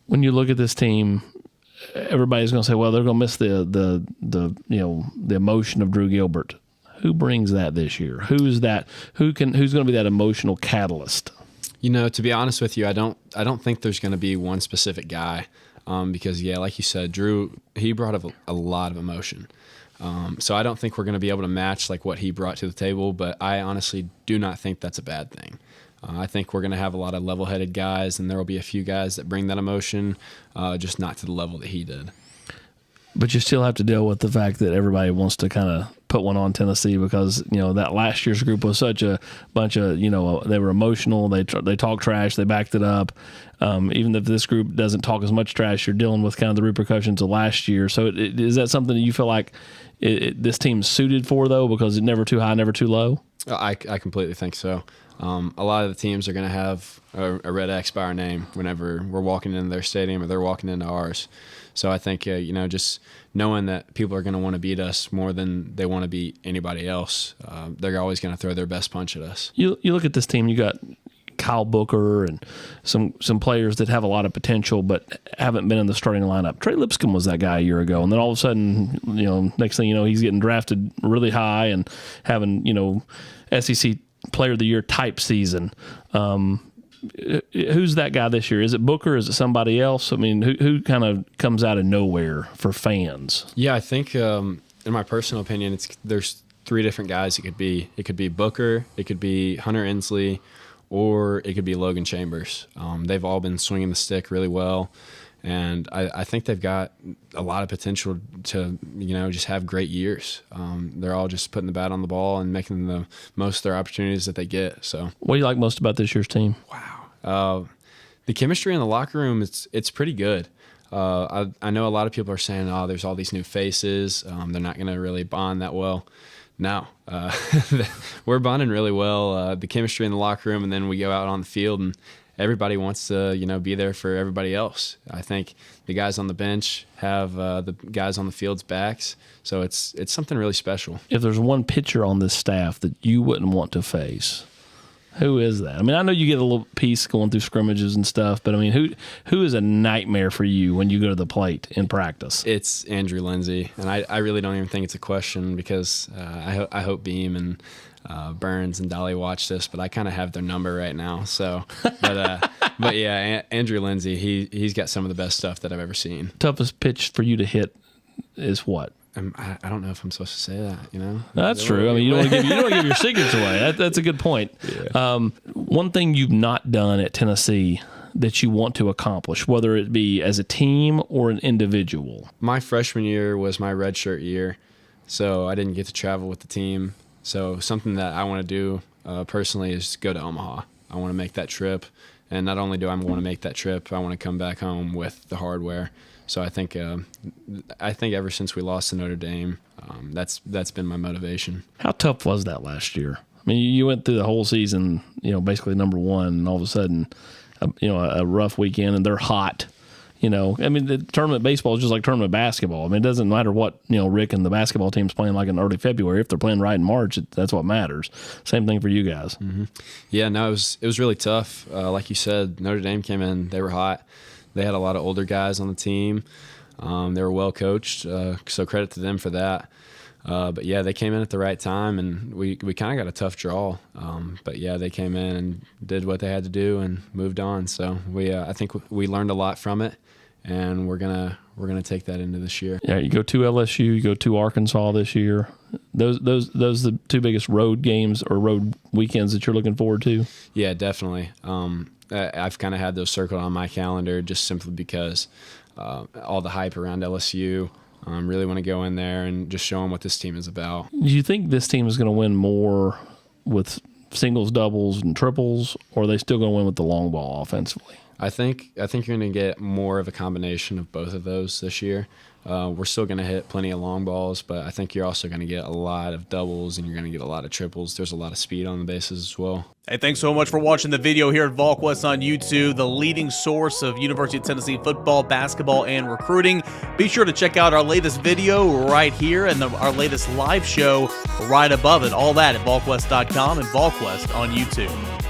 When you look at this team, everybody's going to say, well, they're going to miss the emotion of Drew Gilbert. Who brings that this year? Who's going to be that emotional catalyst? To be honest with you, I don't think there's going to be one specific guy, because like you said, Drew, he brought a lot of emotion. So I don't think we're going to be able to match like what he brought to the table, but I honestly do not think that's a bad thing. I think we're going to have a lot of level-headed guys, and there will be a few guys that bring that emotion, just not to the level that he did. But you still have to deal with the fact that everybody wants to kind of put one on Tennessee because, that last year's group was such a bunch of, they were emotional. They talked trash. They backed it up. Even if this group doesn't talk as much trash, you're dealing with kind of the repercussions of last year. So is that something that you feel like this team's suited for, though, because it's never too high, never too low? I completely think so. A lot of the teams are going to have a red X by our name whenever we're walking into their stadium or they're walking into ours. So I think, just knowing that people are going to want to beat us more than they want to beat anybody else, they're always going to throw their best punch at us. You look at this team, you got Kyle Booker and some players that have a lot of potential but haven't been in the starting lineup. Trey Lipscomb was that guy a year ago, and then all of a sudden, next thing you know, he's getting drafted really high and having, SEC Player of the Year type season. Who's that guy this year? Is it Booker? Is it somebody else? I mean, who kind of comes out of nowhere for fans? Yeah, I think in my personal opinion, there's three different guys it could be. It could be Booker, it could be Hunter Inslee, or it could be Logan Chambers. They've all been swinging the stick really well, and I think they've got a lot of potential to, just have great years. They're all just putting the bat on the ball and making the most of their opportunities that they get. So, what do you like most about this year's team? Wow, the chemistry in the locker room, it's pretty good. I know a lot of people are saying, oh, there's all these new faces. They're not going to really bond that well. No, we're bonding really well. The chemistry in the locker room, and then we go out on the field, and everybody wants to, be there for everybody else. I think the guys on the bench have the guys on the field's backs, so it's something really special. If there's one pitcher on this staff that you wouldn't want to face, who is that? I mean, I know you get a little piece going through scrimmages and stuff, but I mean, who is a nightmare for you when you go to the plate in practice? It's Andrew Lindsay, and I really don't even think it's a question because I hope Beam and Burns and Dolly watch this, but I kind of have their number right now. So, but yeah, Andrew Lindsay, he's got some of the best stuff that I've ever seen. Toughest pitch for you to hit is what? I don't know if I'm supposed to say that, That's true. I mean, you don't want to give your secrets away. That's a good point. Yeah. One thing you've not done at Tennessee that you want to accomplish, whether it be as a team or an individual? My freshman year was my redshirt year, so I didn't get to travel with the team. So something that I want to do personally is go to Omaha. I want to make that trip, and not only do I want to make that trip, I want to come back home with the hardware. So I think ever since we lost to Notre Dame, that's been my motivation. How tough was that last year? I mean, you went through the whole season, basically number one, and all of a sudden, a rough weekend, and they're hot. I mean, the tournament baseball is just like tournament basketball. I mean, it doesn't matter what, Rick and the basketball team's playing like in early February. If they're playing right in March, that's what matters. Same thing for you guys. Mm-hmm. Yeah, no, it was really tough. Like you said, Notre Dame came in, they were hot. They had a lot of older guys on the team. They were well coached, so credit to them for that. But yeah, they came in at the right time, and we kind of got a tough draw. But yeah, they came in and did what they had to do and moved on. So I think we learned a lot from it, and we're gonna take that into this year. Yeah, you go to LSU, you go to Arkansas this year. Those are the two biggest road games or road weekends that you're looking forward to. Yeah, definitely. I've kind of had those circled on my calendar just simply because all the hype around LSU. Really want to go in there and just show them what this team is about. Do you think this team is going to win more with singles, doubles, and triples, or are they still going to win with the long ball offensively? I think you're going to get more of a combination of both of those this year. We're still going to hit plenty of long balls, but I think you're also going to get a lot of doubles and you're going to get a lot of triples. There's a lot of speed on the bases as well. Hey, thanks so much for watching the video here at Volquest on YouTube, the leading source of University of Tennessee football, basketball, and recruiting. Be sure to check out our latest video right here and our latest live show right above it. All that at Volquest.com and Volquest on YouTube.